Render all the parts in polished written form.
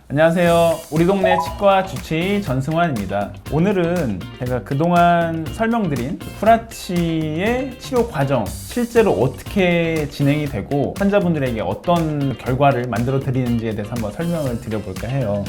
안녕하세요. 우리 동네 치과 주치의 전승환입니다. 오늘은 제가 그동안 설명드린 프라치의 치료 과정, 실제로 어떻게 진행이 되고 환자분들에게 어떤 결과를 만들어 드리는지에 대해서 한번 설명을 드려볼까 해요.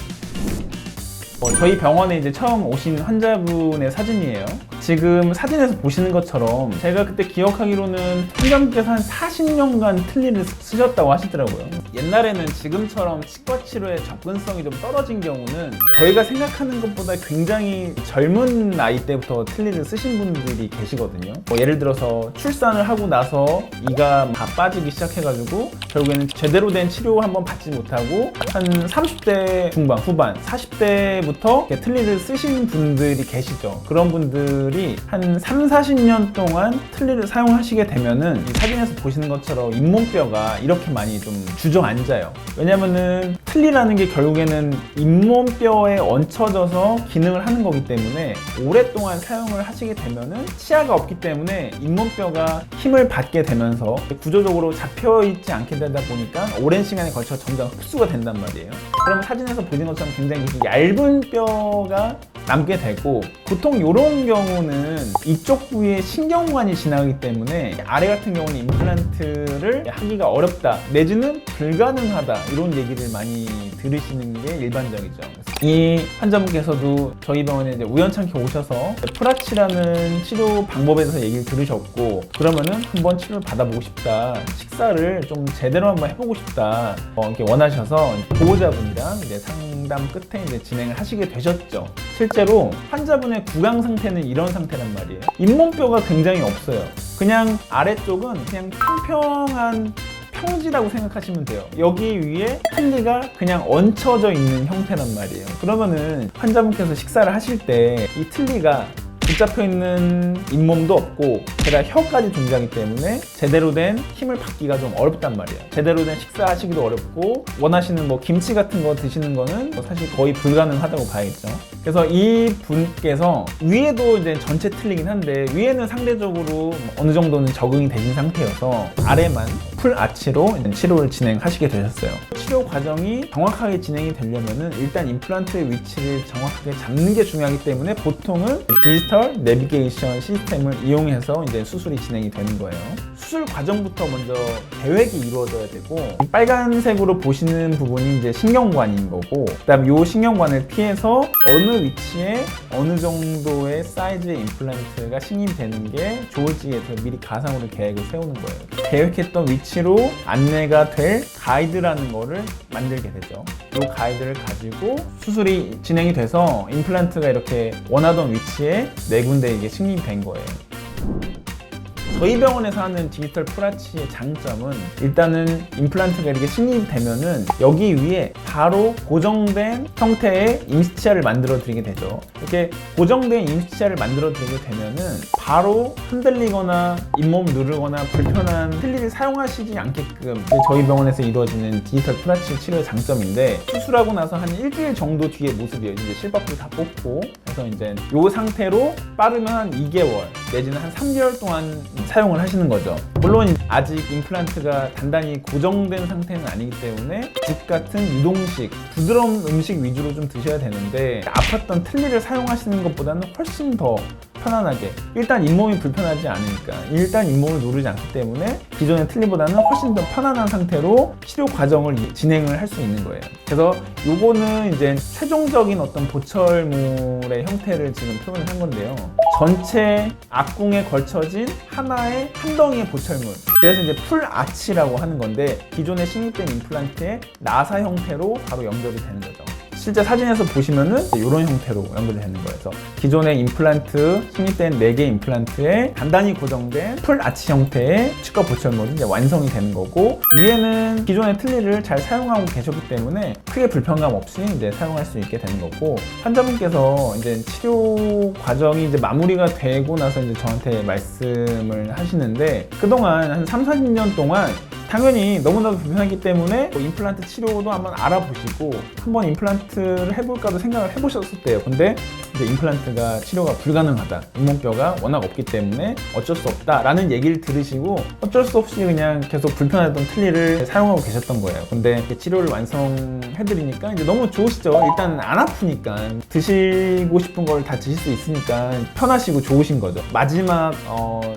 저희 병원에 이제 처음 오신 환자분의 사진이에요. 지금 사진에서 보시는 것처럼 제가 그때 기억하기로는 환자분께서 한 40년간 틀니를 쓰셨다고 하시더라고요. 옛날에는 지금처럼 치과 치료의 접근성이 좀 떨어진 경우는 저희가 생각하는 것보다 굉장히 젊은 나이 때부터 틀니를 쓰신 분들이 계시거든요. 예를 들어서 출산을 하고 나서 이가 다 빠지기 시작해가지고 결국에는 제대로 된 치료 한번 받지 못하고 한 30대 중반, 후반, 40대부터 틀니를 쓰신 분들이 계시죠. 그런 분들이 한 3, 40년 동안 틀니를 사용하시게 되면은 이 사진에서 보시는 것처럼 잇몸뼈가 이렇게 많이 좀 주저앉아요. 왜냐면은 틀니라는 게 결국에는 잇몸뼈에 얹혀져서 기능을 하는 거기 때문에 오랫동안 사용을 하시게 되면은 치아가 없기 때문에 잇몸뼈가 힘을 받게 되면서 구조적으로 잡혀있지 않게 되다 보니까 오랜 시간에 걸쳐 점점 흡수가 된단 말이에요. 그럼 사진에서 보시는 것처럼 굉장히 얇은 뼈가 남게 되고, 보통 이런 경우는 이쪽 부위에 신경관이 지나가기 때문에 아래 같은 경우는 임플란트를 하기가 어렵다 내지는 불가능하다 이런 얘기를 많이 들으시는 게 일반적이죠. 이 환자분께서도 저희 병원에 이제 우연찮게 오셔서 프라치라는 치료 방법에 대해서 얘기를 들으셨고, 그러면은 한번 치료를 받아보고 싶다, 식사를 좀 제대로 한번 해보고 싶다 이렇게 원하셔서 보호자분이랑 이제 상담 끝에 이제 진행을 하시게 되셨죠. 실제로 환자분의 구강 상태는 이런 상태란 말이에요. 잇몸뼈가 굉장히 없어요. 그냥 아래쪽은 그냥 평평한 평지라고 생각하시면 돼요. 여기 위에 틀니가 그냥 얹혀져 있는 형태란 말이에요. 그러면은 환자분께서 식사를 하실 때 이 틀니가 붙잡혀 있는 잇몸도 없고 게다가 혀까지 존재하기 때문에 제대로 된 힘을 받기가 좀 어렵단 말이에요. 제대로 된 식사하시기도 어렵고 원하시는 김치 같은 거 드시는 거는 사실 거의 불가능하다고 봐야겠죠. 그래서 이 분께서 위에도 이제 전체 틀리긴 한데 위에는 상대적으로 어느 정도는 적응이 되신 상태여서 아래만 풀 아치로 치료를 진행하시게 되셨어요. 치료 과정이 정확하게 진행이 되려면은 일단 임플란트의 위치를 정확하게 잡는 게 중요하기 때문에 보통은 디지털 내비게이션 시스템을 이용해서 이제 수술이 진행이 되는 거예요. 수술 과정부터 먼저 계획이 이루어져야 되고, 이 빨간색으로 보시는 부분이 이제 신경관인 거고, 그다음 이 신경관을 피해서 어느 위치에 어느 정도의 사이즈의 임플란트가 식립되는 게 좋을지에 대해서 미리 가상으로 계획을 세우는 거예요. 계획했던 위치로 안내가 될 가이드라는 거를 만들게 되죠. 이 가이드를 가지고 수술이 진행이 돼서 임플란트가 이렇게 원하던 위치에 네 군데 이게 식립된 거예요. 저희 병원에서 하는 디지털 프라치의 장점은 일단은 임플란트가 이렇게 식립되면은 여기 위에 바로 고정된 형태의 임시치아를 만들어 드리게 되죠. 이렇게 고정된 임시치아를 만들어 드리게 되면은 바로 흔들리거나 잇몸 누르거나 불편한 틀니를 사용하시지 않게끔 저희 병원에서 이루어지는 디지털 프라치 치료의 장점인데, 수술하고 나서 한 일주일 정도 뒤의 모습이에요. 이제 실밥도 다 뽑고 그래서 이제 이 상태로 빠르면 한 2개월 내지는 한 3개월 동안 사용을 하시는 거죠. 물론 아직 임플란트가 단단히 고정된 상태는 아니기 때문에 죽 같은 유동식, 부드러운 음식 위주로 좀 드셔야 되는데, 아팠던 틀니를 사용하시는 것보다는 훨씬 더 편안하게, 일단 잇몸이 불편하지 않으니까, 일단 잇몸을 누르지 않기 때문에 기존의 틀니보다는 훨씬 더 편안한 상태로 치료 과정을 진행을 할 수 있는 거예요. 그래서 요거는 이제 최종적인 어떤 보철물의 형태를 지금 표현을 한 건데요. 전체 악궁에 걸쳐진 하나의 한 덩이의 보철물, 그래서 이제 풀 아치라고 하는 건데, 기존에 식립된 임플란트의 나사 형태로 바로 연결이 되는 거죠. 실제 사진에서 보시면은 이런 형태로 연결이 되는 거예요. 그래서 기존의 임플란트, 식립된 4개 임플란트에 단단히 고정된 풀 아치 형태의 치과 보철물이 이제 완성이 되는 거고, 위에는 기존의 틀니를 잘 사용하고 계셨기 때문에 크게 불편감 없이 이제 사용할 수 있게 되는 거고, 환자분께서 이제 치료 과정이 이제 마무리가 되고 나서 이제 저한테 말씀을 하시는데, 그동안 한 3, 40년 동안 당연히 너무나도 불편하기 때문에 임플란트 치료도 한번 알아보시고 한번 임플란트를 해볼까도 생각을 해보셨을 때요. 근데 이제 임플란트가 치료가 불가능하다, 잇몸뼈가 워낙 없기 때문에 어쩔 수 없다라는 얘기를 들으시고 어쩔 수 없이 그냥 계속 불편하던 틀니를 사용하고 계셨던 거예요. 근데 치료를 완성해드리니까 이제 너무 좋으시죠. 일단 안 아프니까, 드시고 싶은 걸 다 드실 수 있으니까 편하시고 좋으신 거죠. 마지막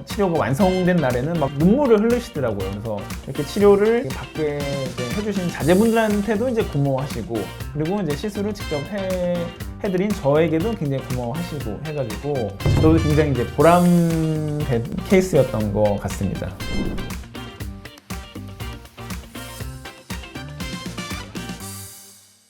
치료가 완성된 날에는 막 눈물을 흘리시더라고요. 그래서 이렇게 치료를 받게 해주신 자제분들한테도 이제 고마워하시고, 그리고 이제 시술을 직접 해드린 저에게도 굉장히 고마워하시고 해가지고 저도 굉장히 이제 보람된 케이스였던 것 같습니다.